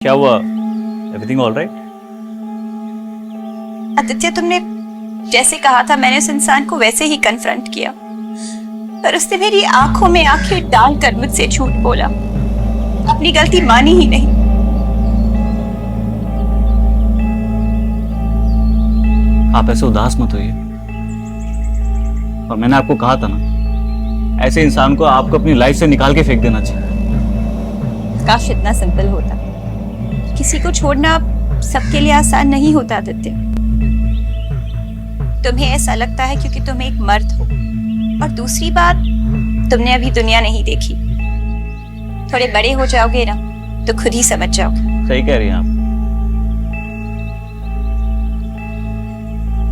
क्या हुआ? Everything all right? Aditya, तुमने जैसे कहा था मैंने उस इंसान को वैसे ही कन्फ्रंट किया, पर उसने मेरी आंखों में आंखें डालकर मुझसे झूठ बोला, अपनी गलती मानी ही नहीं। आप ऐसे उदास मत होइए। और मैंने आपको कहा था ना, ऐसे इंसान को आपको अपनी लाइफ से निकाल के फेंक देना चाहिए। काश इतना सिंपल होता। किसी को छोड़ना सबके लिए आसान नहीं होता आदित्य। तुम्हें ऐसा लगता है क्योंकि तुम एक मर्द हो, और दूसरी बात, तुमने अभी दुनिया नहीं देखी। थोड़े बड़े हो जाओगे ना तो खुद ही समझ जाओगे। सही कह रही हैं आप।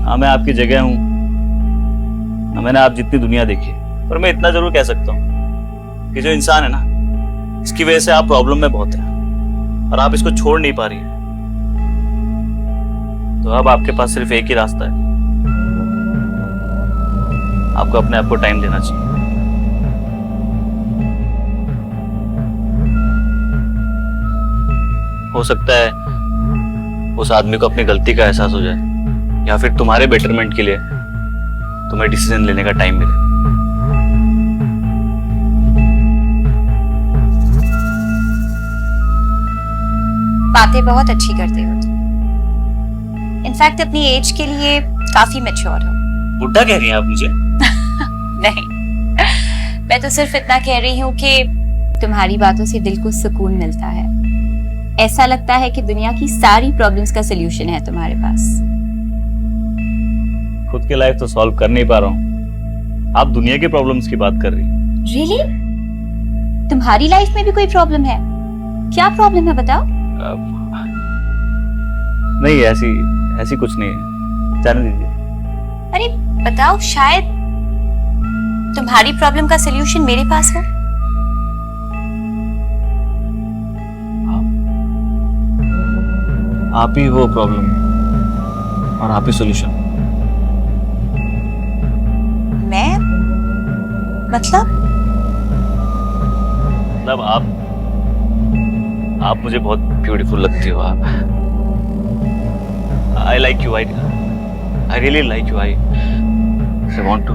हाँ, मैं आपकी जगह हूं ना, मैंने आप जितनी दुनिया देखी है, पर मैं इतना जरूर कह सकता हूँ कि जो इंसान है ना, इसकी वजह से आप प्रॉब्लम में बहुत है और आप इसको छोड़ नहीं पा रही है। तो अब आपके पास सिर्फ एक ही रास्ता है, आपको अपने आप को टाइम देना चाहिए। हो सकता है उस आदमी को अपनी गलती का एहसास हो जाए, या फिर तुम्हारे बेटरमेंट के लिए तुम्हें डिसीजन लेने का टाइम मिले। बातें बहुत अच्छी करते हो तुम। इनफैक्ट अपनी एज के लिए काफी मैच्योर हो। बुड्ढा कह रही हैं आप मुझे? नहीं, मैं तो सिर्फ इतना कह रही हूँ कि तुम्हारी बातों से दिल को सुकून मिलता है। ऐसा लगता है कि दुनिया की सारी प्रॉब्लम्स का सलूशन है तुम्हारे पास। खुद की लाइफ तो सॉल्व कर नहीं पा रहा हूँ, आप दुनिया की प्रॉब्लम्स की बात कर रही हैं। रियली? तुम्हारी लाइफ में भी कोई प्रॉब्लम है? क्या प्रॉब्लम है बताओ? नहीं, ऐसी कुछ नहीं है, जाने दीजिए। अरे बताओ, शायद तुम्हारी प्रॉब्लम का सलूशन मेरे पास हो। आप ही वो प्रॉब्लम और आप ही सॉल्यूशन। मैं? मतलब आप मुझे बहुत ब्यूटीफुल लगती हो। आप I like you, I really like you. I want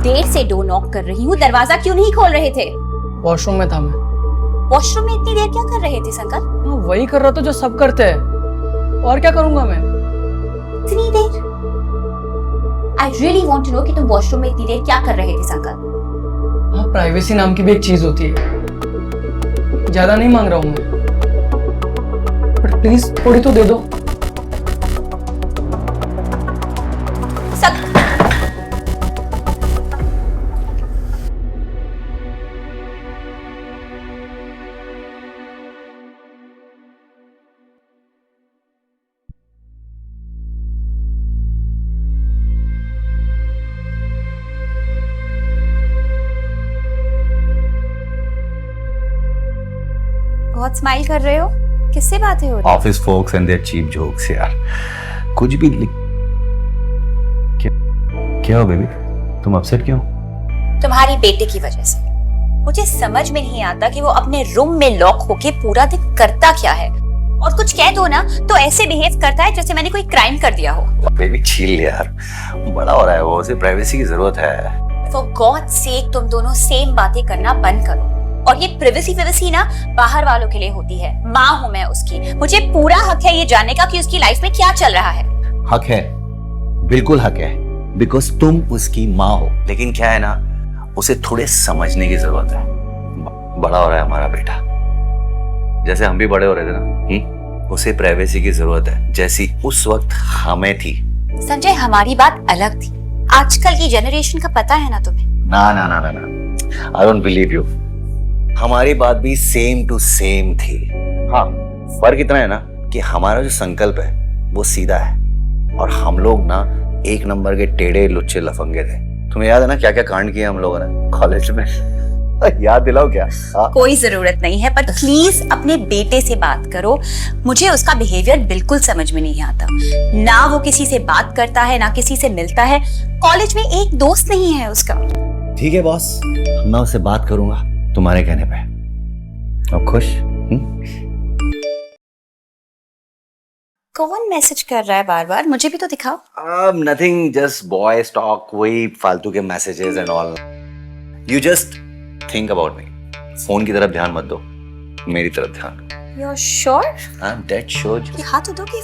देर से डोर नॉक कर रही हूँ, दरवाजा क्यों नहीं खोल रहे थे? वॉशरूम में था मैं। वॉशरूम में इतनी देर क्या कर रहे थे संकल? वही कर रहा था जो सब करते हैं, और क्या करूंगा मैं? इतनी देर? I really want to know कि तुम वॉशरूम में इतनी देर क्या कर रहे थे संकल? हाँ, प्राइवेसी नाम की भी एक चीज होती है। ज्यादा नहीं मांग रहा हूँ मैं, बट प्लीज थोड़ी तो दे दो। बहुत स्माइल कर रहे हो, किससे बातें हो रही? Office folks and their cheap jokes यार। कुछ भी क्या हो बेबी, तुम अपसेट क्यों? तुम्हारी बेटे की वजह से। मुझे समझ में नहीं आता कि वो अपने रूम में लॉक होके पूरा दिन करता क्या है, और कुछ कह दो ना तो ऐसे बिहेव करता है जैसे मैंने कोई क्राइम कर दिया हो। बेबी चिल यार, बड़ा हो रहा है वो, उसे प्राइवेसी की जरूरत है। फॉर गॉड सेक तुम दोनों सेम बातें करना बंद करो। और ये प्रिवेसी ना बाहर वालों के लिए होती है। माँ हूँ मैं उसकी, मुझे पूरा हक है ये जानने का कि उसकी लाइफ में क्या चल रहा है। हक है, बिल्कुल हक है, बिकॉज तुम उसकी माँ हो। लेकिन क्या है ना, उसे थोड़े समझने की जरूरत है। बड़ा हो रहा है हमारा बेटा, जैसे हम भी बड़े हो रहे थे ना। उसे प्राइवेसी की जरूरत है, जैसी उस वक्त हमें थी। संजय, हमारी बात अलग थी, आजकल की जनरेशन का पता है ना तुम्हें। ना ना ना ना ना, आई डोंट बिलीव यू। हमारी बात भी सेम टू सेम थी। हाँ, फर्क इतना है ना कि हमारा जो संकल्प है वो सीधा है, और हम लोग ना एक नंबर के टेढ़े लुच्चे लफंगे थे। तुम्हें याद है ना क्या क्या कांड किए हम लोगों ने कॉलेज में? याद दिलाओ क्या? कोई जरूरत नहीं है, पर प्लीज अपने बेटे से बात करो। मुझे उसका बिहेवियर बिल्कुल समझ में नहीं आता। ना वो किसी से बात करता है, ना किसी से मिलता है। कॉलेज में एक दोस्त नहीं है उसका। ठीक है बॉस, मैं उससे बात करूंगा तुम्हारे कहने पे। अब खुश? कौन मैसेज कर रहा है बार बार? मुझे भी तो दिखाओ। नथिंग, जस्ट बॉयज टॉक, वही फालतू के messages and all. You just think about me. Phone की तरफ ध्यान मत दो, मेरी तरफ ध्यान दो। You are sure? I am dead sure. ये हाथ तो दो कि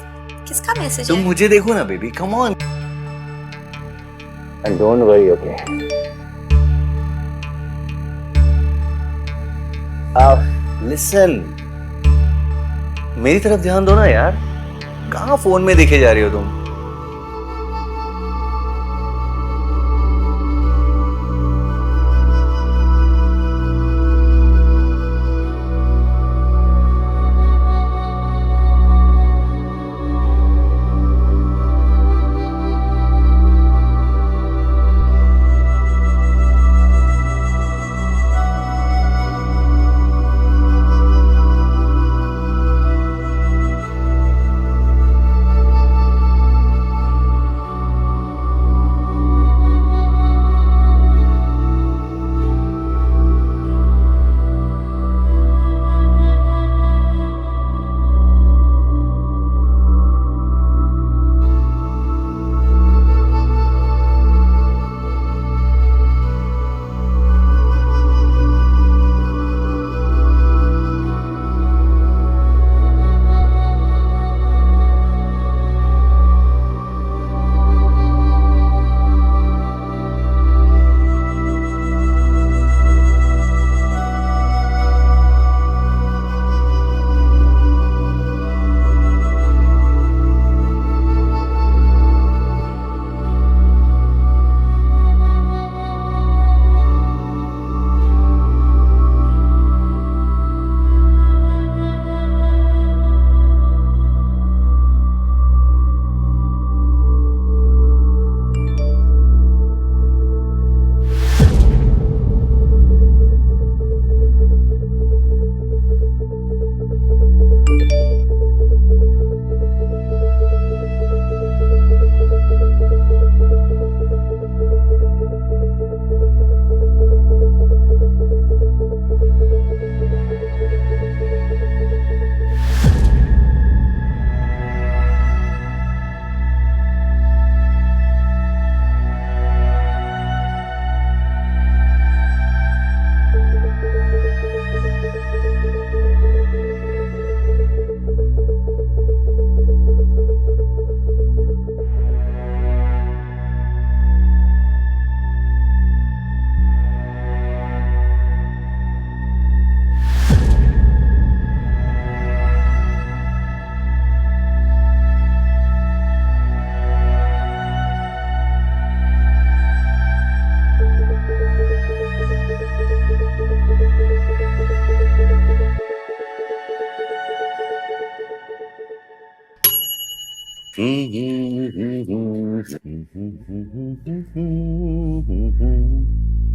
किसका मैसेज तुम है? मुझे देखो ना baby, come on and don't worry, okay? Listen, मेरी तरफ ध्यान दो ना यार। कहाँ फोन में देखे जा रही हो तुम?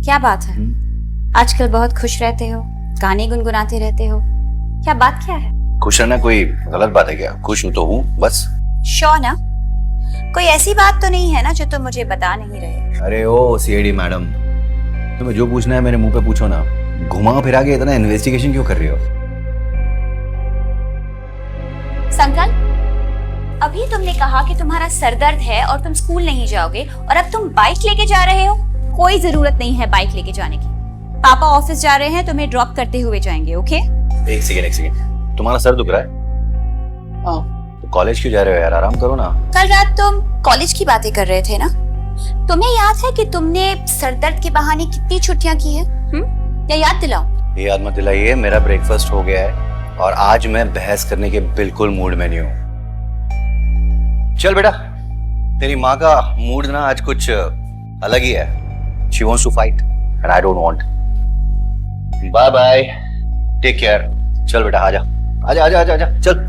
क्या बात है? आजकल बहुत खुश रहते हो, गाने गुनगुनाते रहते हो, क्या बात क्या है? खुश रहना कोई गलत बात है क्या? खुश हूं तो हूँ बस। श्योर ना? कोई ऐसी बात तो नहीं है ना जो तुम मुझे बता नहीं रहे? अरे ओ सीआईडी मैडम, तुम्हें जो पूछना है मेरे मुंह पे पूछो ना, घुमा फिरा के इतना इन्वेस्टिगेशन क्यों कर रही हो? संकल्प, अभी तुमने कहा कि तुम्हारा सरदर्द है और तुम स्कूल नहीं जाओगे, और अब तुम बाइक लेके जा रहे हो। कोई जरूरत नहीं है बाइक लेके जाने की। पापा ऑफिस जा रहे हैं, तुम्हें ड्रॉप करते हुए जाएंगे। ओके? एक सेकेंड, तुम्हारा सर दुख रहा है? हाँ। तो कॉलेज क्यों जा रहे हो यार? आराम करो ना। कल रात तुम कॉलेज की बातें कर रहे थे ना? तुम्हें याद है कि तुमने सरदर्द के बहाने कितनी छुट्टियां की है? या याद दिलाओ? ये याद मत दिलाइए, मेरा ब्रेकफास्ट हो गया है और आज मैं बहस करने के बिल्कुल मूड में नहीं हूँ। चल बेटा, तेरी माँ का मूड ना आज कुछ अलग ही है। She wants to fight and I don't want. Bye bye. Take care. चल बेटा, आजा आजा आजा आजा आजा चल।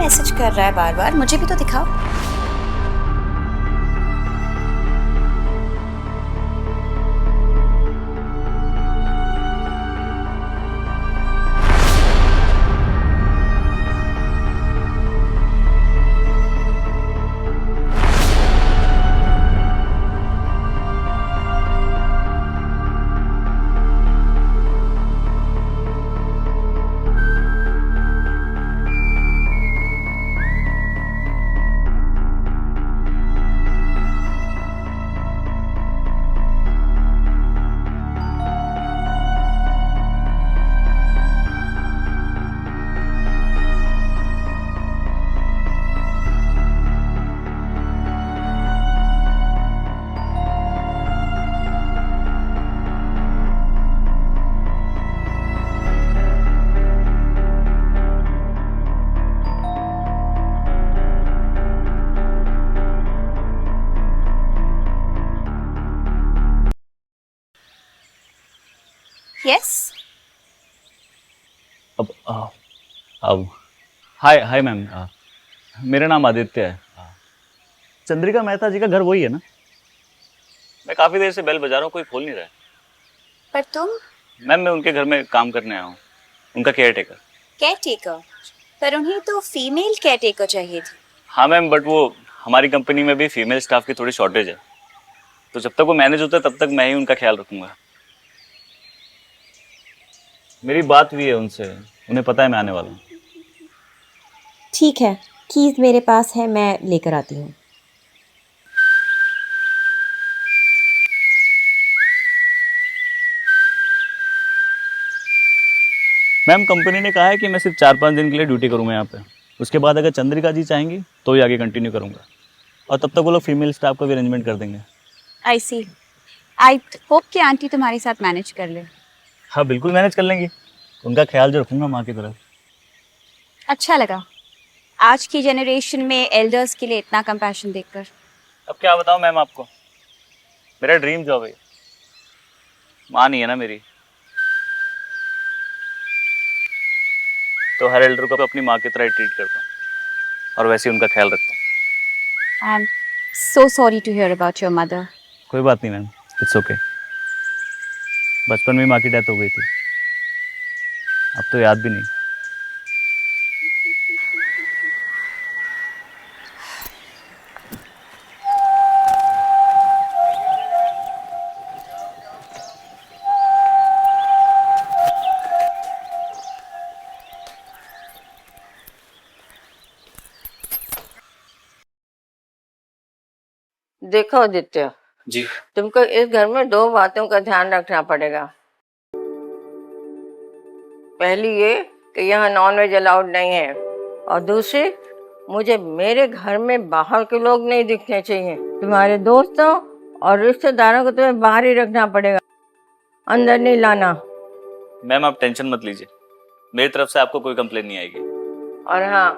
मैसेज कर रहा है बार बार? मुझे भी तो दिखाओ। यस। अब हाय हाय मैम, मेरा नाम आदित्य है। चंद्रिका मेहता जी का घर वही है ना? मैं काफ़ी देर से बेल बजा रहा हूँ, कोई खोल नहीं रहा है। पर तुम? मैम मैं उनके घर में काम करने आया हूँ, उनका केयर टेकर। Care taker? पर उन्हें तो फीमेल केयर टेकर चाहिए थी। हाँ मैम, बट वो हमारी कंपनी में भी फीमेल स्टाफ की थोड़ी शॉर्टेज है, तो जब तक वो मैनेज होता है तब तक मैं ही उनका ख्याल रखूंगा। मेरी बात हुई है उनसे, उन्हें पता है मैं आने वाला हूँ। ठीक है, कीज मेरे पास है, मैं लेकर आती हूँ। मैम कंपनी ने कहा है कि मैं सिर्फ 4-5 दिन के लिए ड्यूटी करूँगा यहाँ पे। उसके बाद अगर चंद्रिका जी चाहेंगी तो ही आगे कंटिन्यू करूँगा, और तब तक वो लोग फीमेल स्टाफ का भी अरेंजमेंट कर देंगे। आई सी। आई होप कि आंटी तुम्हारे साथ मैनेज कर ले। हाँ बिल्कुल मैनेज कर लेंगी, उनका ख्याल जो रखूँगा माँ की तरफ। अच्छा लगा आज की जनरेशन में एल्डर्स के लिए इतना कंपैशन देखकर। अब क्या बताऊँ मैम आपको, मेरा ड्रीम जॉब है। माँ नहीं है ना मेरी, तो हर एल्डर को अपनी माँ की तरह ट्रीट करता हूँ और वैसे ही उनका ख्याल रखता हूँ। I am so sorry to hear about your mother. कोई बात नहीं मैम, इट्स ओके। बचपन में माँ की डेथ हो गई थी, अब तो याद भी नहीं। देखो आदित्य, जी। तुमको इस घर में दो बातों का ध्यान रखना पड़ेगा। पहली ये कि यहाँ नॉनवेज अलाउड नहीं है, और दूसरी, मुझे मेरे घर में बाहर के लोग नहीं दिखने चाहिए। तुम्हारे दोस्तों और रिश्तेदारों को तुम्हें बाहर ही रखना पड़ेगा, अंदर नहीं लाना। मैम आप टेंशन मत लीजिए, मेरी तरफ से आपको कोई कंप्लेन नहीं आएगी। और हाँ,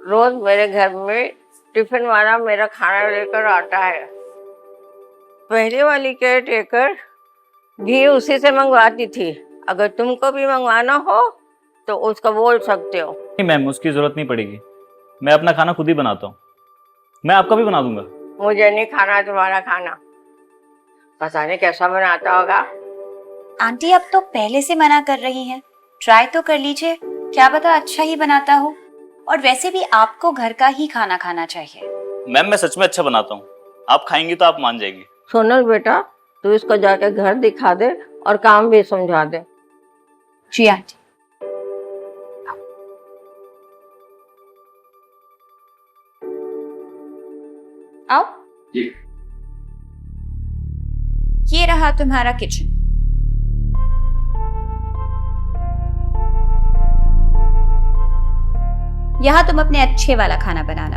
रोज मेरे घर में टिफिन वाला मेरा खाना लेकर आता है। पहले वाली केयर टेकर घी उसी से मंगवाती थी, अगर तुमको भी मंगवाना हो तो उसको बोल सकते हो। नहीं मैम, उसकी जरूरत नहीं पड़ेगी, मैं अपना खाना खुद ही बनाता हूँ। मैं आपका भी बना दूंगा। मुझे नहीं खाना तुम्हारा खाना, पता नहीं कैसा बनाता होगा। आंटी अब तो पहले से मना कर रही हैं, ट्राई तो कर लीजिए, क्या पता अच्छा ही बनाता हो। और वैसे भी आपको घर का ही खाना खाना चाहिए। मैम मैं सच में अच्छा बनाता हूँ, आप खाएंगी तो आप मान जाएंगी। सोनल बेटा, तू इसको जाके घर दिखा दे और काम भी समझा दे। जी आंटी। आओ। जी। ये रहा तुम्हारा किचन। यहाँ तुम अपने अच्छे वाला खाना बनाना,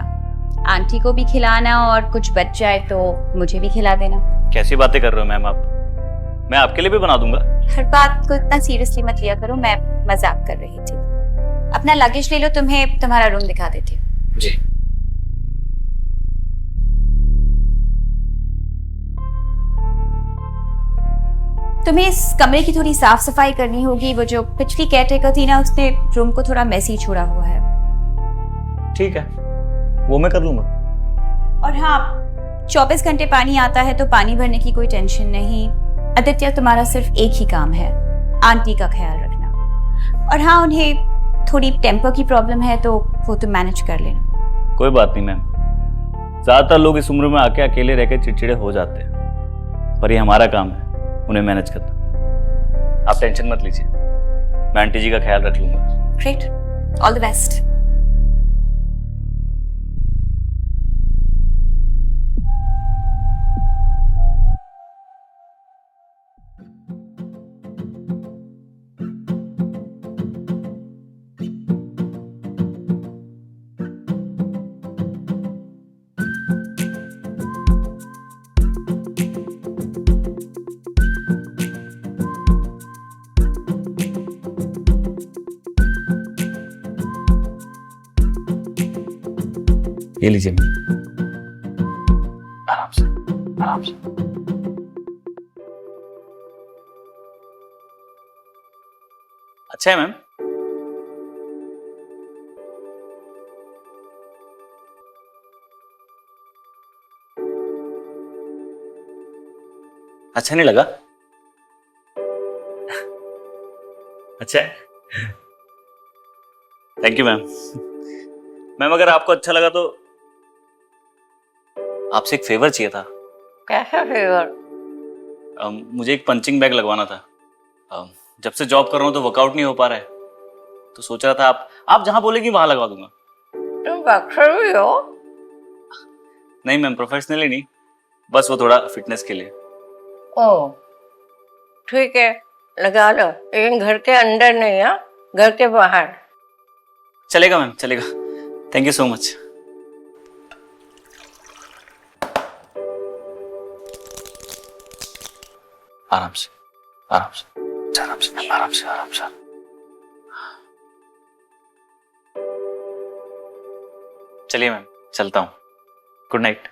आंटी को भी खिलाना, और कुछ बच जाए तो मुझे भी खिला देना। कैसी बातें कर रहे हो मैम आप, मैं आपके लिए भी बना दूंगा। हर बात को इतना सीरियसली मत लिया करो, मैं मजाक कर रही थी। अपना लगेज ले लो, तुम्हें तुम्हारा रूम दिखा देती हूँ। जी। तुम्हें इस कमरे की थोड़ी साफ सफाई करनी होगी, वो जो पिछली केयरटेकर थी ना, उसने रूम को थोड़ा मैसी छोड़ा हुआ है। ठीक है, वो मैं कर लूंगा। और हाँ, 24 घंटे पानी आता है तो पानी भरने की कोई टेंशन नहीं। आदित्य, तुम्हारा सिर्फ एक ही काम है, आंटी का ख्याल रखना। और हाँ, उन्हें थोड़ी टेम्पर की प्रॉब्लम है तो वो तुम मैनेज कर लेना। कोई बात नहीं मैम, ज्यादातर लोग इस उम्र में आके अकेले रहकर चिड़चिड़े हो जाते हैं, पर ये हमारा काम है उन्हें मैनेज करना। आप टेंशन मत लीजिए, मैं आंटी जी का ख्याल रख लूंगा। Great, all the best. ये लीजिए मैम, आराम से आराम से। अच्छा है मैम। अच्छा नहीं लगा? अच्छा है, थैंक यू मैम। मैम अगर आपको अच्छा लगा तो आपसे एक फेवर चाहिए था। कैसा फेवर? मुझे एक पंचिंग बैग लगवाना था। जब से जॉब कर रहा हूँ तो वर्कआउट नहीं हो पा रहा है, तो सोच रहा था आप जहां बोलेगी वहां लगवा दूंगा। तुम बॉक्सर भी हो? नहीं मैम, प्रोफेशनली नहीं, बस वो थोड़ा फिटनेस के लिए। ओह ठीक है, लगा लो, लेकिन घर के अंदर नहीं, हाँ, घर के बाहर। चलेगा मैम, चलेगा। Thank you so much. आराम से आराम से आराम से आराम से आराम से। चलिए मैम, चलता हूँ। Good night.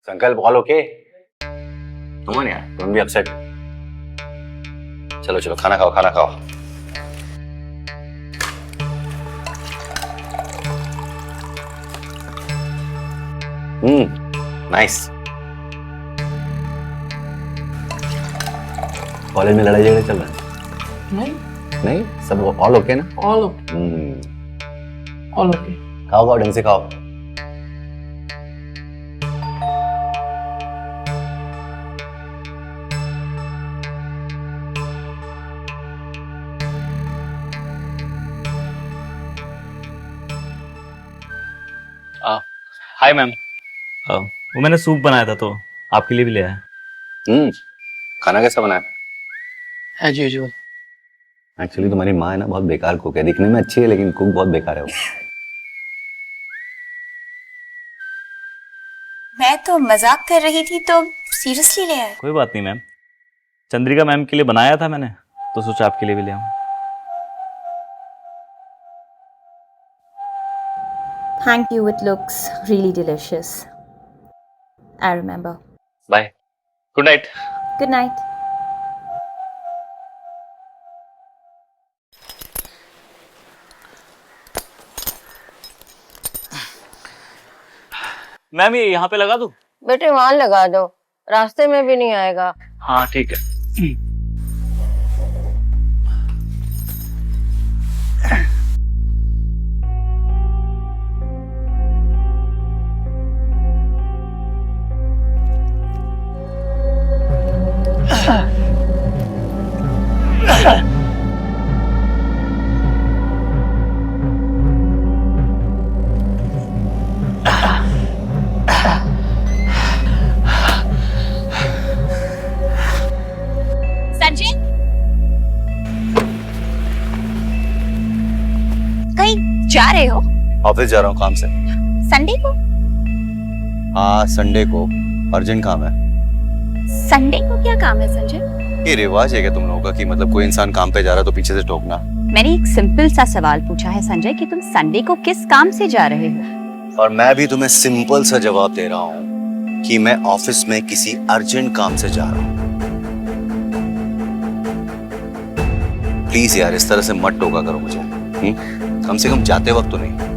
संकल्प ऑल ओके? कम ऑन यार, डोंट बी अपसेट। चलो चलो, खाना खाओ खाना खाओ। नाइस। कॉलेज में लड़ाई झगड़े चल रहा है? नहीं, नहीं, सब ऑल ओके ना? ऑल हम्म, ओके। खाओ खाओ, ढंग से खाओ। हाय मैम, वो मैंने सूप बनाया था तो आपके लिए भी ले आया। खाना कैसा बना है? As usual. एक्चुअली तुम्हारी माँ है ना, बहुत बेकार कुक है। दिखने में अच्छी है लेकिन कुक बहुत बेकार है वो। मैं तो मजाक कर रही थी तो सीरियसली ले आए। कोई बात नहीं मैम, चंद्रिका मैम के लिए बनाया था मैंने तो सोचा आपके लिए भी ले आऊं। Thank you, it looks really delicious. I remember. Bye, good night. Good night. Ma'am ये यहाँ पे लगा दूं? बेटे वहां लगा दो, रास्ते में भी नहीं आएगा। हाँ ठीक है। संजय, कहीं जा रहे हो? ऑफिस जा रहा हूँ काम से। संडे को? हाँ, संडे को अर्जेंट काम है। संडे को क्या काम है संजय? ये रिवाज है क्या तुम लोगों का कि मतलब कोई इंसान काम पे जा रहा है तो पीछे से टोकना? मैंने एक सिंपल सा सवाल पूछा है संजय कि तुम संडे को किस काम से जा रहे हो? और मैं भी तुम्हें सिंपल सा जवाब दे रहा हूँ कि मैं ऑफिस में किसी अर्जेंट काम से जा रहा हूँ। प्लीज यार इस तरह से मत टोका करो मुझे। कम से कम जाते वक्त तो नहीं।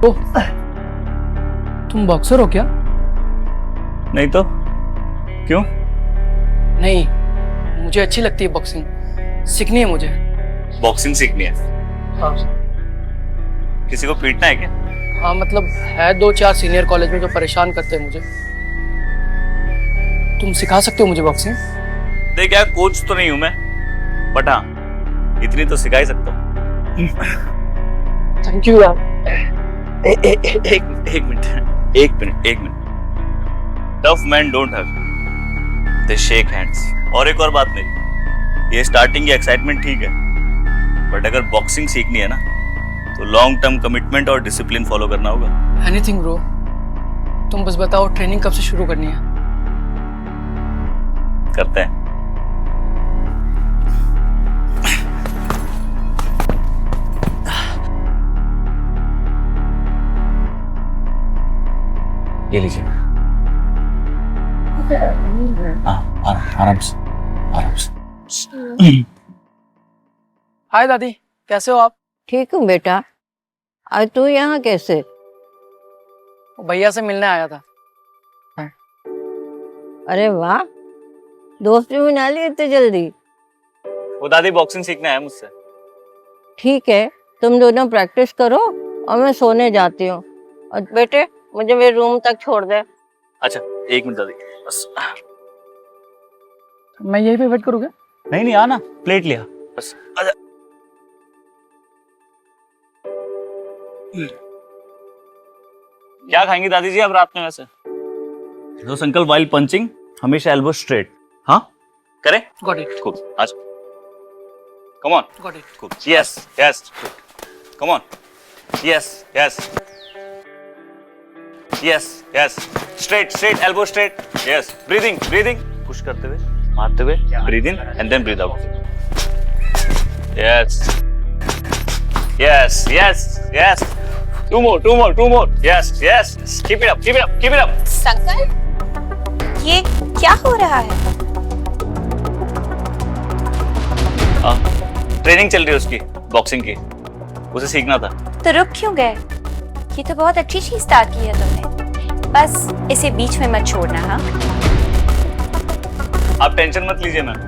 ओह, तुम बॉक्सर हो क्या? नहीं तो क्यों? नहीं, मुझे अच्छी लगती है बॉक्सिंग, सीखनी है मुझे। बॉक्सिंग सीखनी है? हाँ किसी को पीटना है क्या? हाँ, मतलब है 2-4 सीनियर कॉलेज में जो परेशान करते हैं मुझे। तुम सिखा सकते हो मुझे बॉक्सिंग? देख यार, कोच तो नहीं हूं मैं, बट हाँ इतनी तो सिखा ही सकता हूँ। थैंक यू यार। एक minute. Tough man don't hug, they shake hands. और एक और बात मेरी, ये स्टार्टिंग की एक्साइटमेंट ठीक है, बट अगर बॉक्सिंग सीखनी है ना तो लॉन्ग टर्म कमिटमेंट और डिसिप्लिन फॉलो करना होगा। एनीथिंग ब्रो, तुम बस बताओ ट्रेनिंग कब से शुरू करनी है? करते हैं। ये लीजिए। आराम से। हाय दादी, कैसे हो आप? ठीक हूँ बेटा। आज तू यहाँ कैसे? भैया से मिलने आया था। अरे वाह, दोस्त भी बना लिए इतने जल्दी। वो दादी बॉक्सिंग सीखना है मुझसे। ठीक है, तुम दोनों प्रैक्टिस करो, और मैं सोने जाती हूँ। और बेटे मुझे मेरे रूम तक छोड़ दे। अच्छा 1 मिनट दादी, बस। मैं यहीं पे वेट करूँगा। नहीं नहीं, आना, प्लेट लिया, बस आजा। क्या खाएंगी दादी जी अब रात में वैसे? दोस्त अंकल, वाइल पंचिंग हमेशा एल्बो स्ट्रेट। हाँ करें? Got it. Cool. आजा। Come on. Got it. Cool. Yes, yes. Come on. Yes, yes. Yes, yes. Straight, straight, elbow straight. Yes. Breathing, breathing. Push करते हुए, मारते हुए. Breathe in and then breathe out. Yes. Yes, yes, yes. Two more, two more, two more. Yes, yes. Keep it up, keep it up, keep it up. संकल्प, ये क्या हो रहा है? हाँ, ट्रेनिंग चल रही है उसकी, बॉक्सिंग की, उसे सीखना था। तो रुक क्यों गए? ये तो बहुत अच्छी चीज स्टार्ट की है तुमने, बस इसे बीच में मत छोड़ना। हाँ, आप टेंशन मत लीजिए मैम,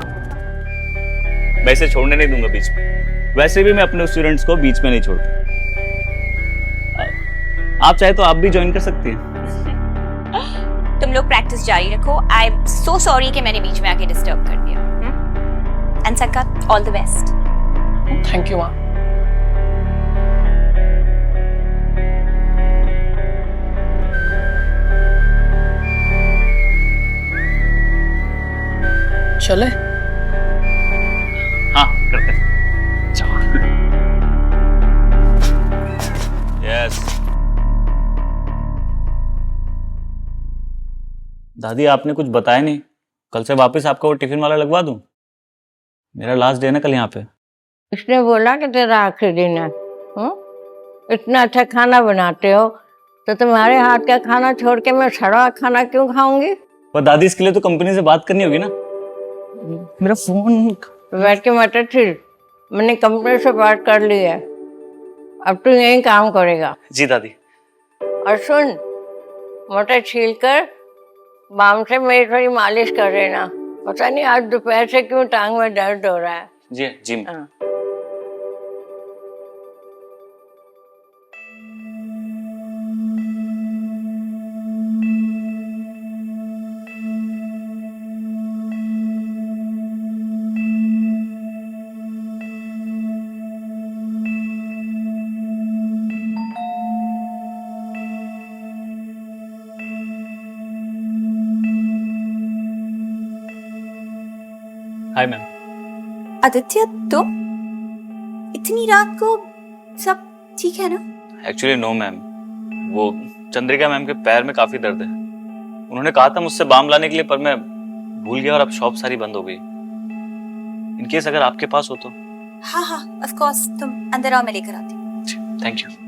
मैं इसे छोड़ने नहीं दूंगा बीच में। वैसे भी मैं अपने स्टूडेंट्स को बीच में नहीं छोड़ता। आप चाहे तो आप भी ज्वाइन कर सकती हैं। तुम लोग प्रैक्टिस जारी रखो। आई एम सो सॉरी कि मैंने बीच में आके डिस्टर्ब कर दिया। एंड संकल्प, all the best. Thank you माँ। चले? हाँ करते हैं। यस। दादी आपने कुछ बताया नहीं, कल से वापस आपका वो टिफिन वाला लगवा दूं? मेरा लास्ट डे ना कल यहाँ पे। इसने बोला कि तेरा आखिरी दिन है। इतना अच्छा खाना बनाते हो तो तुम्हारे हाथ का खाना छोड़ के मैं सड़ा हुआ खाना क्यों खाऊंगी? पर दादी इसके लिए तो कंपनी से बात करनी होगी ना। मेरा फोन। बैठ के मटर छिल, मैंने कंपनी से बात कर ली है, अब तू यही काम करेगा। जी दादी। और सुन, मटर छील कर बाम से मेरी थोड़ी मालिश कर देना। पता नहीं आज दोपहर से क्यों टांग में दर्द हो रहा है। जी जी। हाँ। Hi ma'am. आदित्य, तुम इतनी रात को? सब ठीक है ना? एक्चुअली नो मैम, वो चंद्रिका मैम के पैर में काफी दर्द है। उन्होंने कहा था मुझसे बाम लाने के लिए, पर मैं भूल गया और अब शॉप सारी बंद हो गई। इनकेस अगर आपके पास हो तो। हाँ हाँ, ऑफ कोर्स, तुम अंदर आओ, मैं लेकर आती हूँ। Thank you.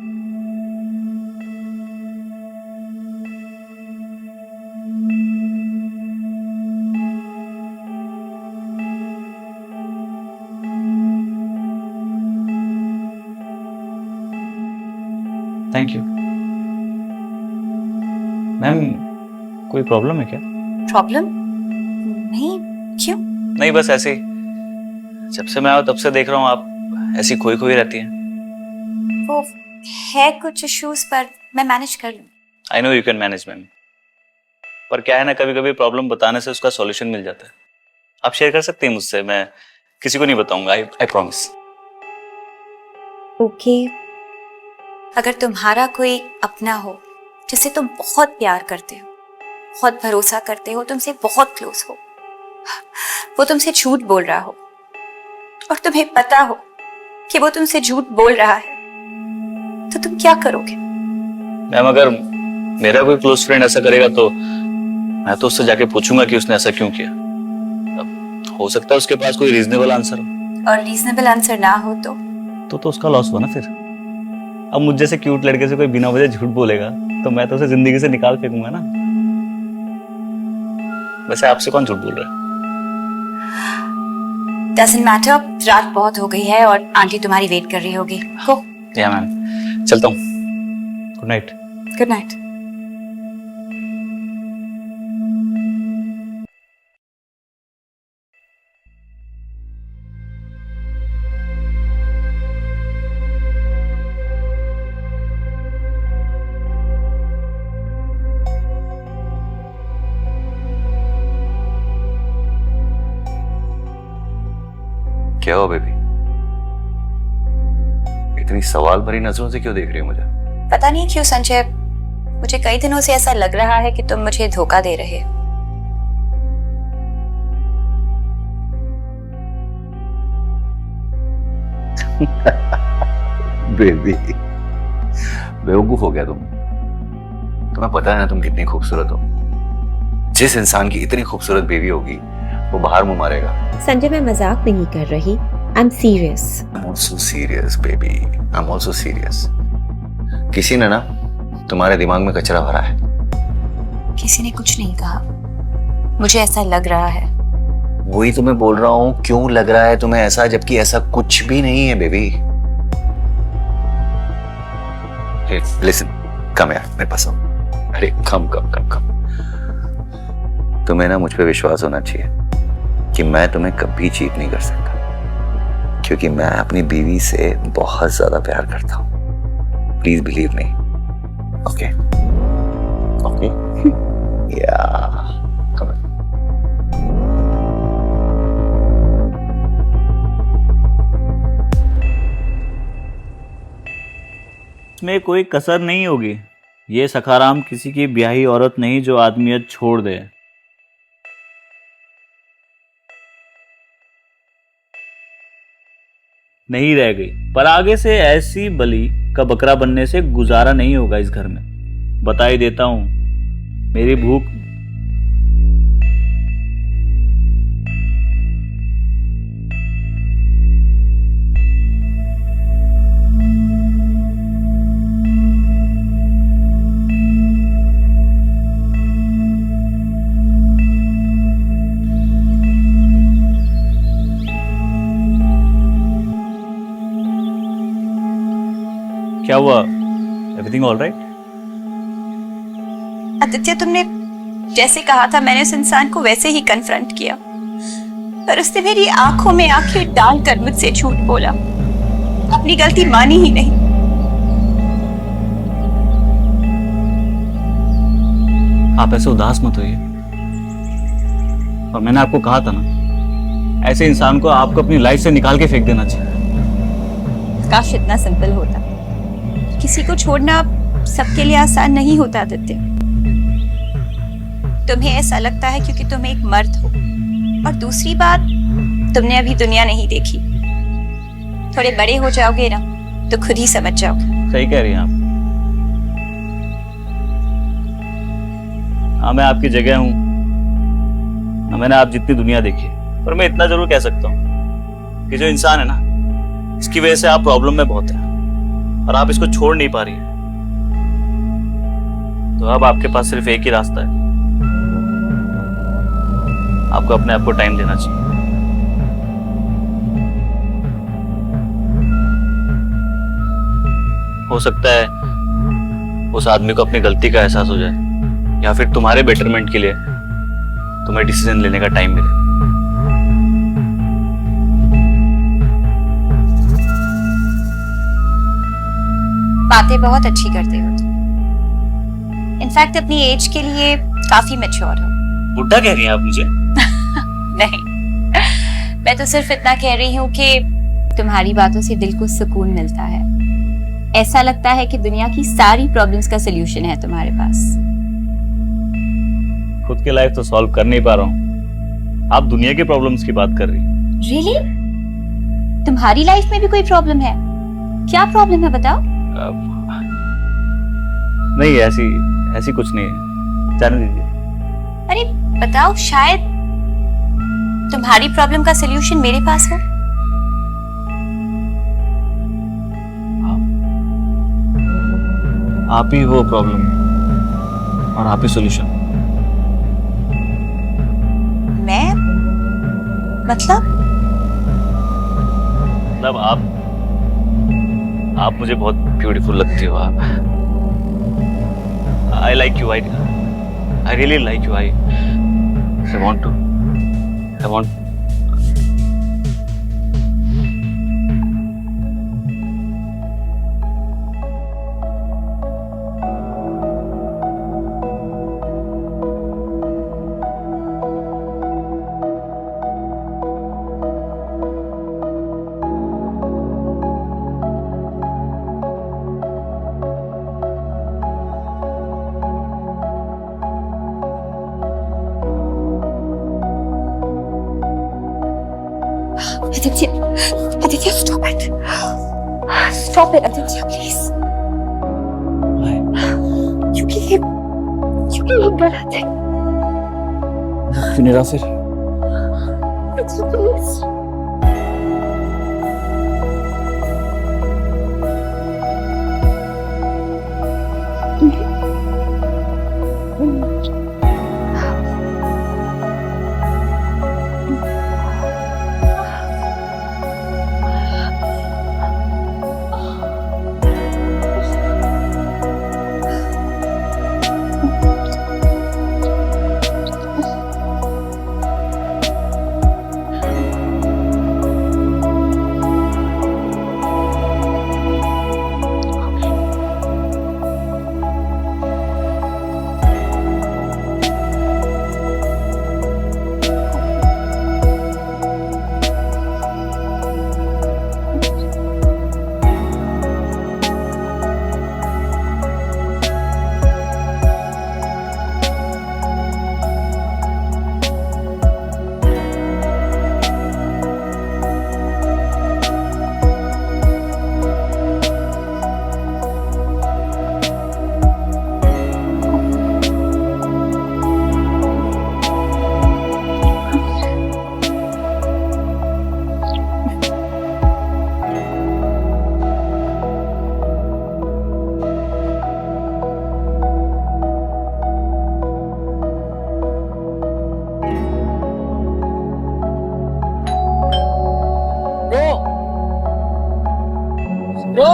Thank you ma'am. कोई प्रॉब्लम है क्या? प्रॉब्लम? नहीं, क्यों? नहीं, बस ऐसे ही, जब से मैं आया तब से देख रहा हूँ आप ऐसी खोई खोई रहती हैं। वो है कुछ इश्यूज, पर मैं मैनेज कर लूँ। आई know you can manage ma'am, पर क्या है ना, कभी कभी प्रॉब्लम बताने से उसका सॉल्यूशन मिल जाता है। आप शेयर कर सकते हैं मुझसे, मैं किसी को नहीं बताऊंगा, आई प्रॉमिस। ओके। अगर तुम्हारा कोई अपना हो जिसे तुम बहुत प्यार करते हो, बहुत भरोसा करते हो, तुमसे बहुत क्लोज हो, वो तुमसे झूठ बोल रहा हो और तुम्हें पता हो कि वो तुमसे झूठ बोल रहा है, तो तुम क्या करोगे? मैम, अगर मेरा कोई क्लोज फ्रेंड ऐसा करेगा तो मैं तो उससे जाके पूछूंगा कि उसने ऐसा क्यों किया। अब हो सकता है उसके पास कोई रीजनेबल आंसर हो। और रीजनेबल आंसर ना हो तो उसका लॉस हुआ ना फिर। अब मुझ जैसे क्यूट लड़के से कोई बिना वजह झूठ बोलेगा तो मैं तो उसे जिंदगी से निकाल फेंकूंगा ना। वैसे आपसे कौन झूठ बोल रहा है? डजंट मैटर, रात बहुत हो गई है और आंटी तुम्हारी वेट कर रही होगी। गो। या मैम, चलता हूँ। Good night. Good night. क्या हुआ बेबी? इतनी सवाल भरी नजरों से क्यों देख रही हो मुझे? पता नहीं क्यों संजय, मुझे कई दिनों से ऐसा लग रहा है कि तुम मुझे धोखा दे रहे हो। बेबी, बेवकूफ हो गया तुम। तुम्हें पता है ना तुम कितनी खूबसूरत हो। जिस इंसान की इतनी खूबसूरत बेबी होगी वो बाहर मुंह मारेगा। संजय, मैं मजाक नहीं कर रही, I am serious. I'm also serious, baby. I'm also serious. किसी ने ना तुम्हारे दिमाग में कचरा भरा है। किसी ने कुछ नहीं कहा, मुझे ऐसा लग रहा है। वही तुम्हें बोल रहा हूँ, क्यों लग रहा है तुम्हें ऐसा, जबकि ऐसा कुछ भी नहीं है बेबी। Hey, listen, come यार, मेरे पास आओ। अरे कम। तुम्हें ना मुझ पे विश्वास होना चाहिए कि मैं तुम्हें कभी चीट नहीं कर सकता, क्योंकि मैं अपनी बीवी से बहुत ज्यादा प्यार करता हूँ। Please believe me. ओके या कम। इसमें कोई कसर नहीं होगी। ये सखाराम किसी की ब्याही औरत नहीं जो आदमियत छोड़ दे। नहीं रह गई, पर आगे से ऐसी बलि का बकरा बनने से गुजारा नहीं होगा इस घर में। बता ही देता हूं, मेरी भूख क्या हुआ? Everything all right? आदित्य, तुमने जैसे कहा था मैंने उस इंसान को वैसे ही कन्फ्रंट किया, पर उसने मेरी आंखों में आंखें डालकर मुझसे झूठ बोला, अपनी गलती मानी ही नहीं। आप ऐसे उदास मत होइए। और मैंने आपको कहा था ना, ऐसे इंसान को आपको अपनी लाइफ से निकाल के फेंक देना चाहिए। काश इतना सिंपल होता। किसी को छोड़ना सबके लिए आसान नहीं होता आदित्य। तुम्हें ऐसा लगता है क्योंकि तुम एक मर्द हो, और दूसरी बात, तुमने अभी दुनिया नहीं देखी। थोड़े बड़े हो जाओगे ना तो खुद ही समझ जाओगे। सही कह रही हैं आप। हाँ, मैं आपकी जगह हूं। मैंने आप जितनी दुनिया देखी है, पर मैं इतना जरूर कह सकता हूं कि जो इंसान है ना, इसकी वजह से आप प्रॉब्लम में बहुत है और आप इसको छोड़ नहीं पा रही है। तो अब आपके पास सिर्फ एक ही रास्ता है, आपको अपने आप को टाइम देना चाहिए। हो सकता है उस आदमी को अपनी गलती का एहसास हो जाए, या फिर तुम्हारे बेटरमेंट के लिए तुम्हें डिसीजन लेने का टाइम मिले। बातें बहुत अच्छी करते हो तुम। इनफैक्ट अपनी एज के लिए काफी मैच्योर हो। बुड्ढा कह रही हैं आप मुझे? नहीं, मैं तो सिर्फ इतना कह रही हूँ कि तुम्हारी बातों से दिल को सुकून मिलता है। ऐसा लगता है कि दुनिया की सारी प्रॉब्लम्स का सलूशन है तुम्हारे पास। खुद की लाइफ तो सॉल्व कर नहीं पा रहा हूँ, आप दुनिया की प्रॉब्लम्स की बात कर रही हैं। रियली? तुम्हारी लाइफ में भी कोई प्रॉब्लम है? क्या प्रॉब्लम है बताओ? नहीं, ऐसी कुछ नहीं है, जाने दीजिए। अरे बताओ, शायद तुम्हारी प्रॉब्लम का सलूशन मेरे पास हो। आप ही वो प्रॉब्लम और आप ही सॉल्यूशन। मैं? मतलब आप मुझे बहुत ब्यूटीफुल लगती हो। आप I like you. I really like you. I want Aditya, Aditya, stop it. Stop it, Aditya, please. क्योंकि ये गलत है। क्यों नहीं रहा फिर? Aditya, please. ब्रो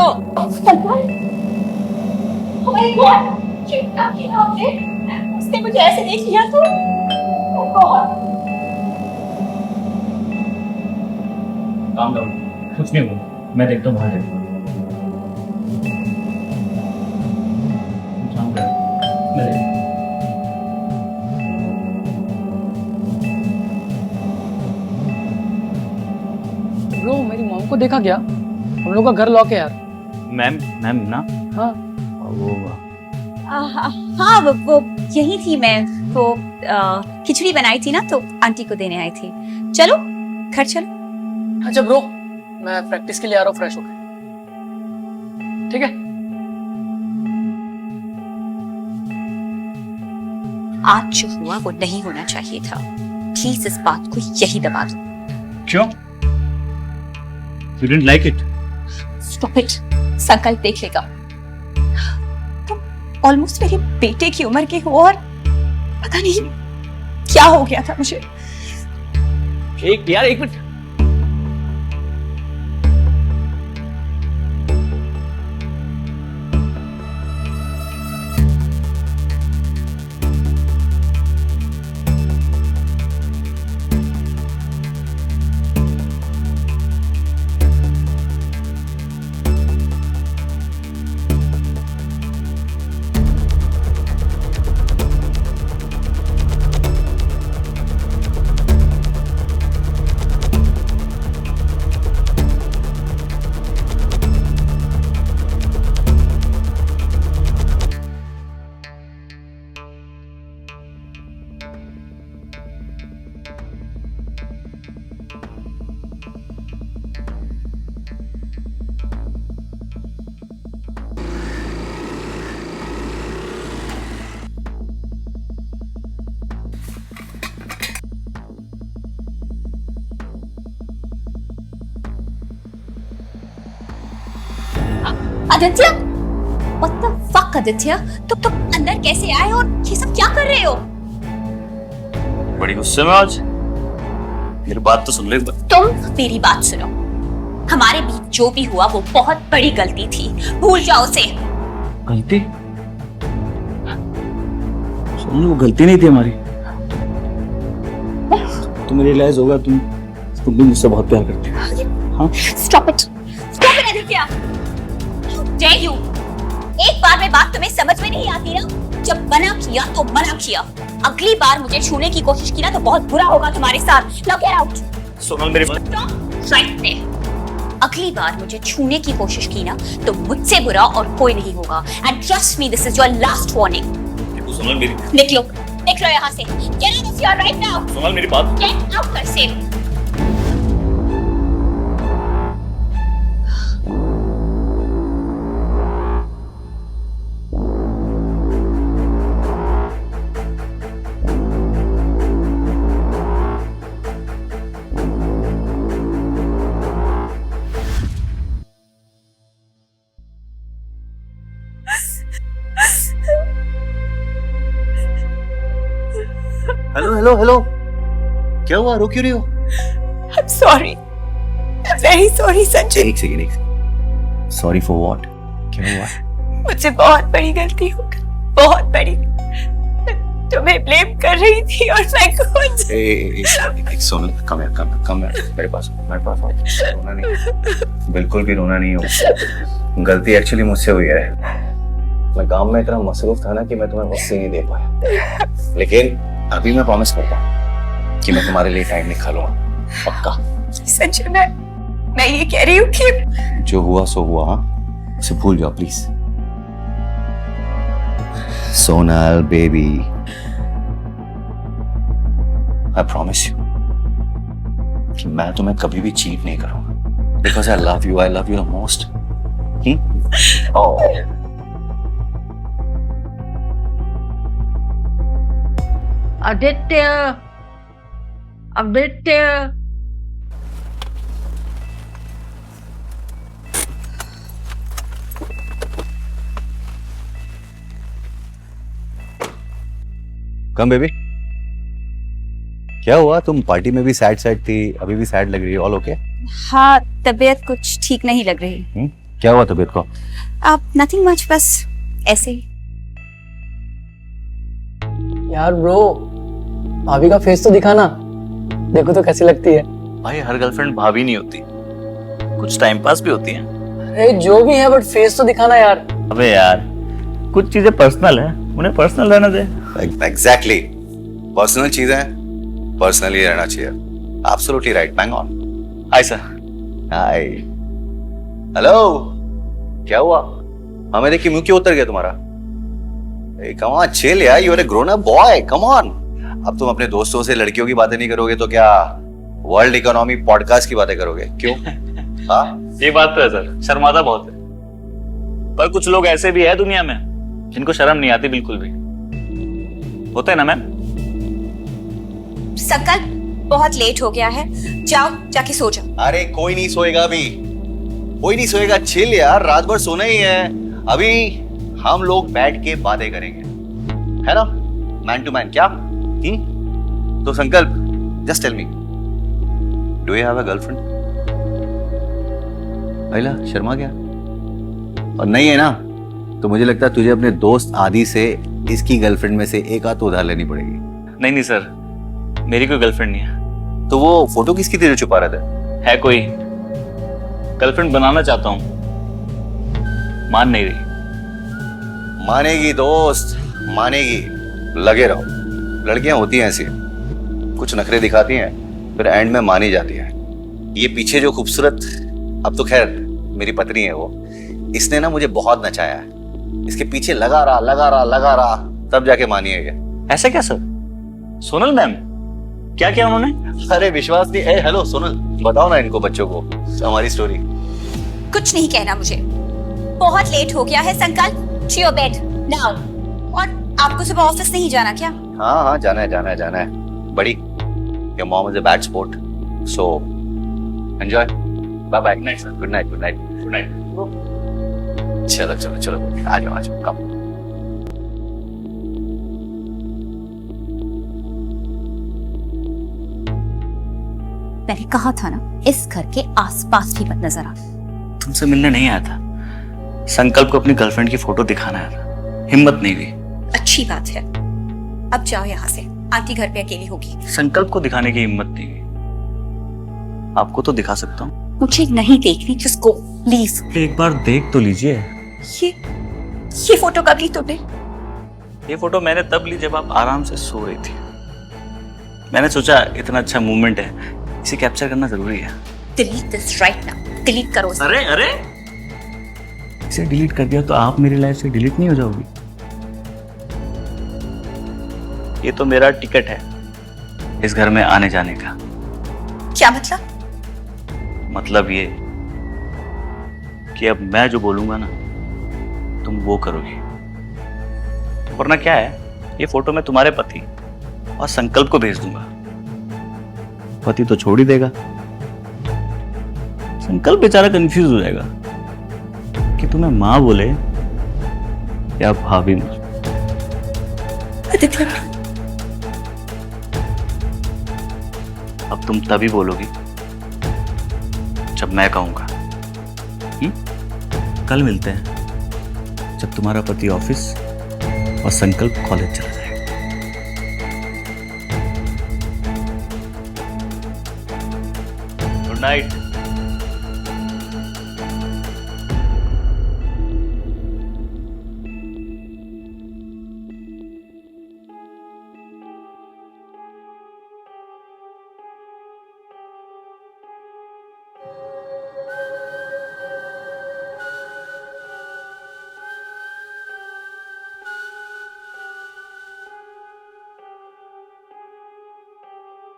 उसने मुझे ऐसे देख लिया तो काम डाउन, कुछ नहीं हुआ, मैं देखता हूँ बाहर ब्रो मेरी मॉम को देखा क्या? हम लोग का घर लॉक है यार। मैम मैम ना हाँ वो हाँ वो यही थी। मैं वो खिचड़ी बनाई थी ना तो आंटी को देने आई थी। चलो घर चलो। अच्छा ब्रो मैं प्रैक्टिस के लिए आ रहा हूँ फ्रेश होकर, ठीक है? आज जो हुआ वो नहीं होना चाहिए था। प्लीज इस बात को यही दबा दो। क्यों? You didn't like it? Stop it. संकल्प देख लेगा। तुम ऑलमोस्ट मेरे बेटे की उम्र के हो और पता नहीं क्या हो गया था मुझे। एक minute. Aditya, what the fuck Aditya? तुम अंदर कैसे आए और ये सब क्या कर रहे हो? बड़ी गुस्से में आज। मेरी बात तो सुन ले एक बार। तुम मेरी बात सुनो। हमारे बीच जो भी हुआ वो बहुत बड़ी गलती थी। भूल जाओ उसे। गलती? सुन, वो गलती नहीं थी हमारी। तुम्हें रियलाइज होगा तुम भी मुझसे बहुत प्यार करती हो। हाँ? Stop it Aditya. How dare you? एक बार में बात तुम्हें समझ में नहीं आती ना? जब मना किया तो मना किया। अगली बार मुझे छूने की कोशिश की ना तो बहुत बुरा होगा तुम्हारे साथ। Now get out. सोनल मेरी बात। Stop right there. अगली बार मुझे छूने की कोशिश की ना तो मुझसे बुरा और कोई नहीं होगा। And trust me, this is your last warning. Sonal मेरी। निकलो यहाँ से। Get out of here right now. Sonal मेरी बात। Get out कर से। हेलो हेलो हेलो, क्या हुआ, रो क्यों रही हो? I'm sorry. I'm very sorry, Sanjay. एक सेकंड, सॉरी फॉर व्हाट? क्या हुआ? मुझसे बहुत बड़ी गलती हो गई, बहुत बड़ी. तुम्हें ब्लेम कर रही थी और मैं खुद. एक सुन, कम हियर, मेरे पास आओ. रोना नहीं, बिल्कुल भी रोना नहीं हो. गलती एक्चुअली मुझसे हुई है. मैं काम में इतना मसरूफ था ना कि मैं तुम्हें वक्त नहीं दे पाया. लेकिन अभी मैं प्रॉमिस करता हूँ कि मैं तुम्हारे लिए टाइम निकालूंगा, पक्का. संजय, मैं ये कह रही हूँ कि जो हुआ सो हुआ, हाँ, उसे भूल जाओ please. Sonal baby, I promise you कि मैं तुम्हें कभी भी चीट नहीं करूंगा. Because I love you the most. Aditya, Aditya. Come baby, क्या हुआ? तुम पार्टी में भी सैड थी, अभी भी सैड लग रही है. All okay? हाँ, तबीयत कुछ ठीक नहीं लग रही. क्या हुआ तबीयत को? आप नथिंग मच, बस ऐसे ही. यार ब्रो, भाभी का फेस तो दिखाना, देखो तो कैसी लगती है. भाई हर गर्लफ्रेंड भाभी नहीं होती, कुछ टाइम पास भी होती हैं. अरे जो भी है, बट फेस तो दिखाना यार. अबे यार, कुछ चीजें पर्सनल है, उन्हें पर्सनल रहने दे. एग्जैक्टली, पर्सनल चीजें पर्सनली रहना चाहिए. Absolutely right, bang on. Hi sir. Hi. Hello, क्या हुआ? हमें देख के मुंह क्यों उतर गया तुम्हारा? कम ऑन, चिल यार, you are a grown up boy, come on. अब तुम अपने दोस्तों से लड़कियों की बातें नहीं करोगे तो क्या वर्ल्ड इकोनॉमी पॉडकास्ट की बातें करोगे? क्यों? हाँ, ये बात तो है सर, शर्माता बहुत है. पर कुछ लोग ऐसे भी है दुनिया में जिनको शर्म नहीं आती बिल्कुल भी. होते है ना मैम? संकल्प, बहुत लेट हो गया है, जाओ जाके सो जाओ. अरे कोई नहीं सोएगा अभी, कोई नहीं सोएगा. चिल यार, रात भर सोना ही है. अभी हम लोग बैठ के बातें करेंगे, है ना, मैन टू मैन. क्या? तो Sankalp, just tell me, do you have a girlfriend? अहिला, शर्मा गया? और नहीं है ना, तो मुझे लगता है तुझे अपने दोस्त आदि से इसकी गर्लफ्रेंड में से एक आध तो उधार लेनी पड़ेगी. नहीं सर, मेरी कोई गर्लफ्रेंड नहीं है. तो वो फोटो किसकी तेरे छुपा रहे थे? है कोई, गर्लफ्रेंड बनाना चाहता हूँ, मान नहीं रही. मानेगी दोस्त, मानेगी. लगे रहो, लड़कियां होती हैं ऐसी, कुछ नखरे दिखाती हैं, फिर एंड में मानी जाती है. ये पीछे जो खूबसूरत, अब तो खैर मेरी पत्नी है वो, इसने ना मुझे बहुत नचाया है. इसके पीछे लगा रहा, तब जाके मानी है ये. ऐसा क्या सर? सोनल मैम, क्या किया उन्होंने? अरे विश्वास नहीं. ए हेलो सोनल, बताओ ना इनको बच्चों को हमारी स्टोरी. कुछ नहीं कहना मुझे, बहुत लेट हो गया है. संकल्प, to your bed now. और आपको सुबह ऑफिस नहीं जाना क्या? हाँ, जाना है. बड़ी, your mom is a bad sport, so enjoy. Bye bye. Good night. चलो, आ जाओ, कम. मैंने कहा था ना, इस घर के आसपास भी मत नजर आ. तुमसे मिलने नहीं आया था, संकल्प को अपनी गर्लफ्रेंड की फोटो दिखाना आया था. हिम्मत नहीं हुई. अच्छी बात है, अब जाओ यहाँ से, आंटी घर पे अकेली होगी. संकल्प को दिखाने की हिम्मत नहीं हुई. आपको तो दिखा सकता हूँ. मुझे नहीं देखनी, जस्ट गो प्लीज. एक बार देख तो लीजिए. ये फोटो कब ली तुमने? ये फोटो मैंने तब ली जब आप आराम से सो रही थी. मैंने सोचा इतना अच्छा मूवमेंट है, इसे कैप्चर करना जरूरी है. Delete this right now, delete करो इसे. अरे इसे डिलीट कर दिया तो आप मेरी लाइफ से डिलीट नहीं हो जाओगी. ये तो मेरा टिकट है इस घर में आने जाने का. क्या मतलब? मतलब ये कि अब मैं जो बोलूंगा ना, तुम वो करोगी. वरना क्या है, ये फोटो मैं तुम्हारे पति और संकल्प को भेज दूंगा. पति तो छोड़ ही देगा, संकल्प बेचारा कंफ्यूज हो जाएगा कि तुम्हें माँ बोले या भाभी बोले. आदित्य, अब तुम तभी बोलोगी जब मैं कहूंगा। कल मिलते हैं जब तुम्हारा पति ऑफिस और संकल्प कॉलेज चला जाएगा। Good night.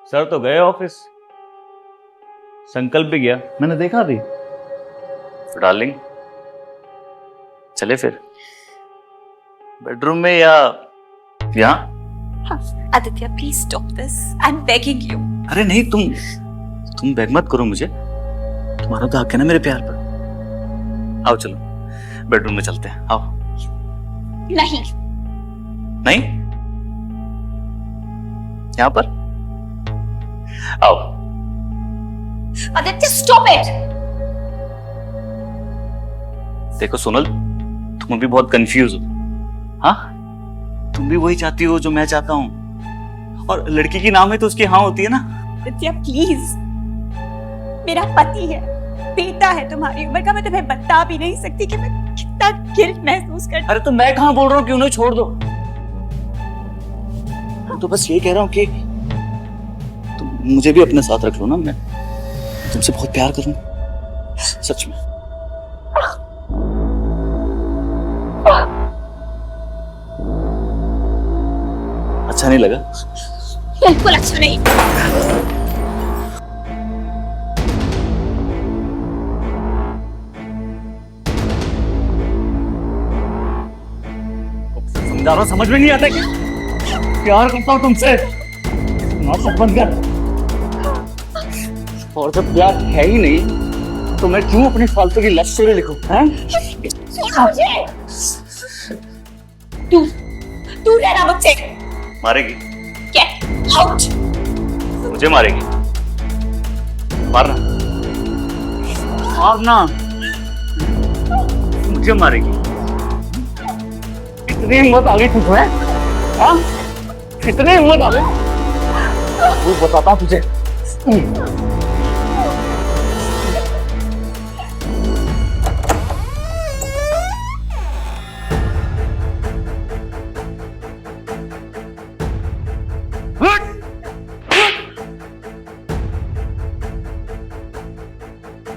सर तो गए ऑफिस, संकल्प भी गया, मैंने देखा भी। तो डार्लिंग चले फिर बेडरूम में या यहाँ? Aditya please stop this, I am begging you. अरे नहीं, तुम बेग मत करो मुझे, तुम्हारा तो हक है ना मेरे प्यार पर। आओ चलो बेडरूम में चलते हैं, आओ। नहीं नहीं, यहाँ पर आओ। Aditya stop it. देखो सोनल, तुम अभी बहुत कंफ्यूज हो। हाँ, तुम भी वही चाहती हो जो मैं चाहता हूँ, और लड़की की नाम है तो उसकी हाँ होती है ना। आदित्य प्लीज, मेरा पति है, बेटा है तुम्हारी उम्र का, मैं तुम्हें बता भी नहीं सकती कि मैं कितना गिल्ट महसूस करती। अरे तो मैं कहाँ बोल रहा हूँ कि उन्हें छोड़ दो। तो बस ये कह रहा हूँ कि तुम मुझे भी अपने साथ रख लो ना, मैं तुमसे बहुत प्यार करूँ सच में। अच्छा नहीं लगा? बिल्कुल अच्छा नहीं। समझा रहा हूं, समझ में नहीं आता कि प्यार करता हूं तुमसे। नाटक बंद कर। और जब प्यार है ही नहीं तो मैं क्यों अपनी फालतू की लव स्टोरी लिखूं? तू रहना मुझसे। मारेगी? Get out. मुझे मारेगी? मारना मारना, मुझे मारेगी? इतनी हिम्मत आ गई तुझे? हाँ, इतनी हिम्मत आ गई? वो बताता तुझे।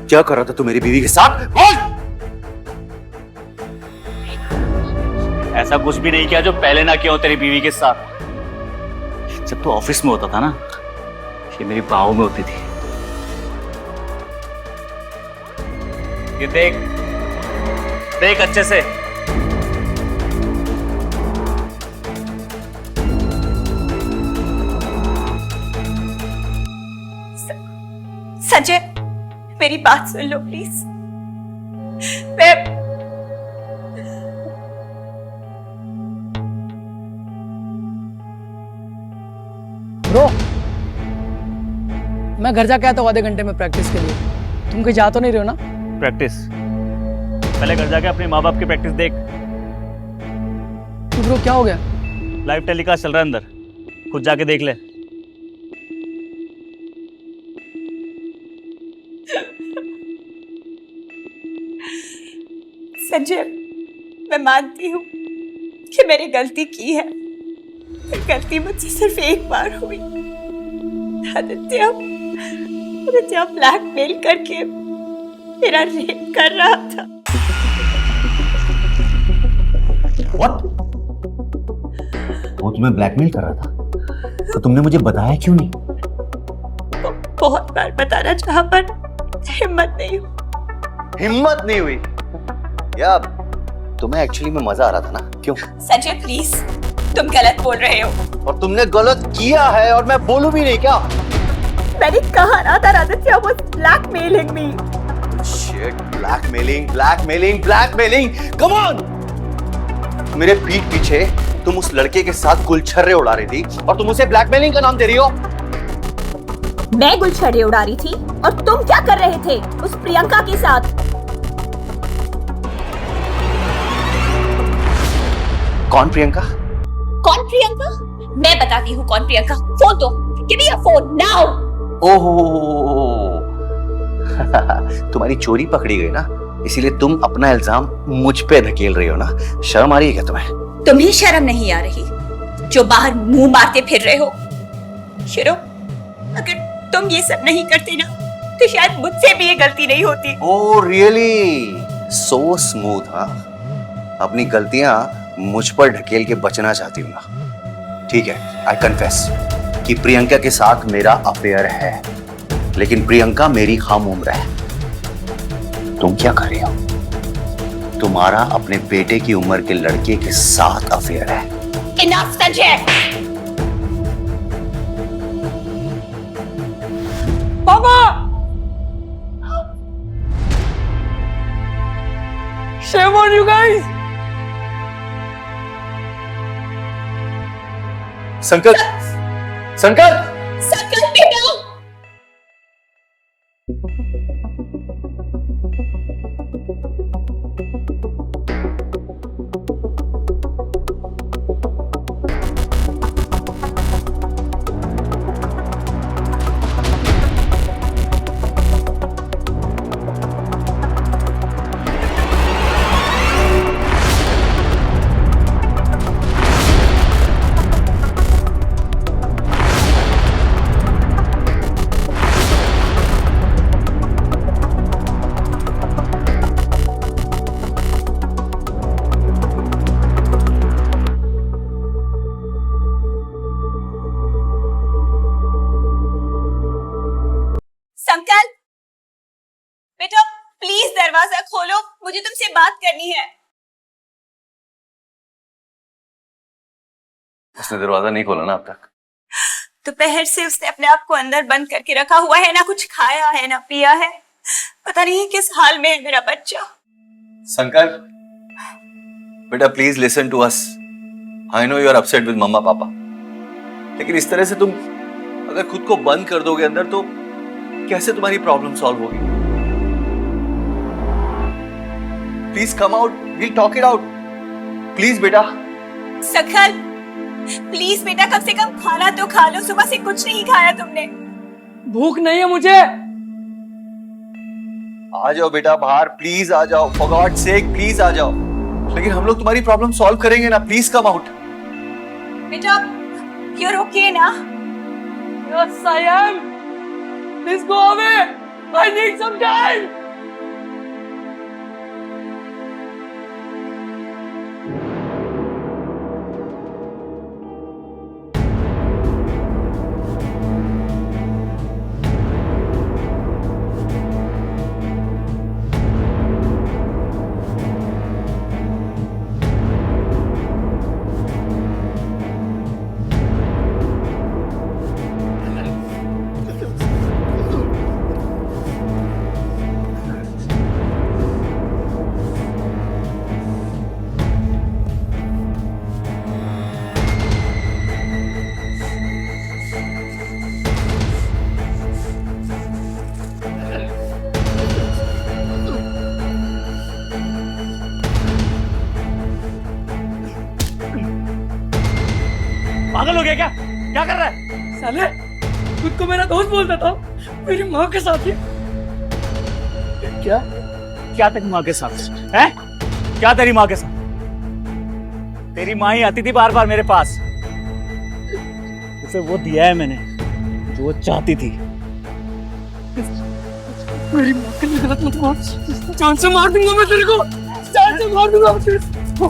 क्या कर रहा था तू मेरी बीवी के साथ? बोल! ऐसा कुछ भी नहीं किया जो पहले ना किया हो तेरी बीवी के साथ। जब तू ऑफिस में होता था ना, ये मेरी बाहों में होती थी। ये देख देख अच्छे से। संजय मेरी बात सुन लो प्लीज। मैं ब्रो, मैं घर जाके आता हूँ आधे घंटे में प्रैक्टिस के लिए। तुम कहीं जा तो नहीं रहे हो ना? प्रैक्टिस? पहले घर जाके अपने माँ बाप की प्रैक्टिस देख। तो ब्रो क्या हो गया? लाइव टेलीकास्ट चल रहा है अंदर, खुद जाके देख ले। संजय मैं मानती हूँ कि मैंने गलती की है, पर गलती मुझसे सिर्फ एक बार हुई। आदित्य ब्लैकमेल करके मेरा रेप कर रहा था। What? वो तुम्हें ब्लैकमेल कर रहा था, तो तुमने मुझे बताया क्यों नहीं? बहुत बार बताना चाहा पर हिम्मत नहीं हुई। हिम्मत नहीं हुई? या तुम्हें एक्चुअली में मजा आ रहा था ना? क्यों? संजय प्लीज, तुम गलत बोल रहे हो। और तुमने गलत किया है और मैं बोलूं भी नहीं क्या? मैंने कहा ना था Aditya was blackmailing me। Shit, blackmailing, come on! मेरे पीठ पीछे तुम उस लड़के के साथ गुलछर्रे उड़ा रही थी और तुम उसे ब्लैकमेलिंग का नाम दे रही हो? मैं गुलछड़े उड़ा रही थी और तुम क्या कर रहे थे उस प्रियंका के साथ? कौन प्रियंका? कौन प्रियंका? मैं बताती हूँ कौन प्रियंका। फोन दो, give me your phone now. ओहो तुम्हारी चोरी पकड़ी गई ना, इसीलिए तुम अपना इल्जाम मुझ पे धकेल रही हो ना। शर्म आ रही है क्या तुम्हें? तुम्हें शर्म नहीं आ रही जो बाहर मुंह मारते फिर रहे हो? शिरो, अगर तुम ये सब नहीं करते ना तो शायद मुझसे भी ये गलती नहीं होती। Oh really, so smooth. हाँ, अपनी गलतियां मुझ पर ढकेल के बचना चाहती हूँ ना। ठीक है, आई कन्फेस कि प्रियंका के साथ मेरा अफेयर है, लेकिन प्रियंका मेरी हम उम्र है। तुम क्या कर रही हो? तुम्हारा अपने बेटे की उम्र के लड़के के साथ अफेयर है। इनफ संजय। पापा! Shame on you guys! संकट, संकट! संकल्प बेटा! संकल्प बेटा, प्लीज दरवाजा खोलो, मुझे तुमसे बात करनी है। उसने दरवाजा नहीं खोला ना अब तक। दोपहर से उसने अपने आप को अंदर बंद करके रखा हुआ है, ना कुछ खाया है ना पिया है। पता नहीं किस हाल में है मेरा बच्चा। संकल्प, बेटा please listen to us. I know you are upset with mamma papa, लेकिन इस तरह से तुम अगर खुद को बंद कर दोगे अंदर तो कैसे तुम्हारी प्रॉब्लम सॉल्व होगी? Please come out, we'll talk it out. Please बेटा। संकल्प प्लीज बेटा, कम से कम खाना तो खा लो, सुबह से कुछ नहीं खाया तुमने। भूख नहीं है मुझे। आ जाओ बेटा बाहर, प्लीज आ जाओ, फॉर गॉड सेक प्लीज आ जाओ। लेकिन हम लोग तुम्हारी प्रॉब्लम सॉल्व करेंगे ना, प्लीज कम आउट। बेटा you're okay ना? Yes, I am. Please go away. I need some time. पागल हो गया क्या? क्या कर रहा है? साले, खुद को मेरा दोस्त बोलता था, मेरी माँ के साथ ही। क्या? क्या तेरी माँ के साथ है? क्या तेरी माँ के साथ? तेरी माँ ही आती थी बार बार मेरे पास। उसे वो दिया है मैंने जो वो चाहती थी। मेरी माँ के लिए गलत मत बोल। जान से मार दूंगा मैं तेरे को, जान से मार दूंगा मैं तेरे को।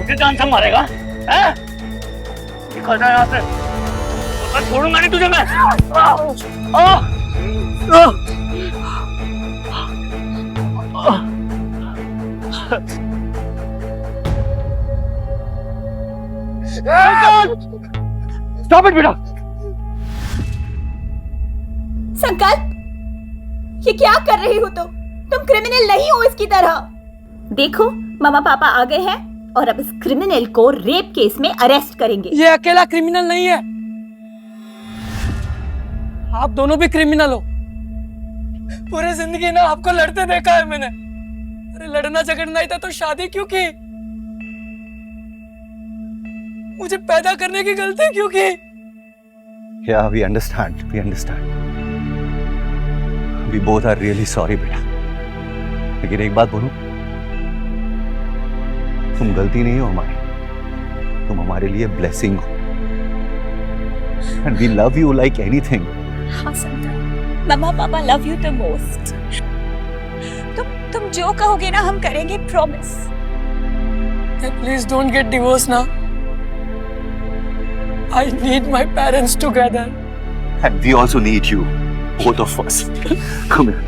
मुझे जान से मारेगा? हैं? निकल जा यहाँ से, मैं छोड़ूंगा नहीं तुझे मैं। Stop it, बेटा। संकल्प, ये क्या कर रही हो तुम क्रिमिनल नहीं हो इसकी तरह। देखो मामा पापा आ गए हैं और अब इस क्रिमिनल को रेप केस में अरेस्ट करेंगे। ये अकेला क्रिमिनल नहीं है, आप दोनों भी क्रिमिनल हो। पूरी जिंदगी ना आपको लड़ते देखा है मैंने। अरे लड़ना झगड़ना ही था तो शादी क्यों की? मुझे पैदा करने की गलती क्यों की? Yeah, we understand. We understand. We both are really sorry, बेटा। लेकिन एक बात बोलूं, तुम गलती नहीं हो हमारी, तुम हमारे लिए ब्लेसिंग हो। And we love you like anything. हाँ संता, मम्मा पापा लव यू द मोस्ट। तुम जो कहोगे ना हम करेंगे, promise. Please don't get divorce ना। I need my parents together. And we also need you, both of us. Come here.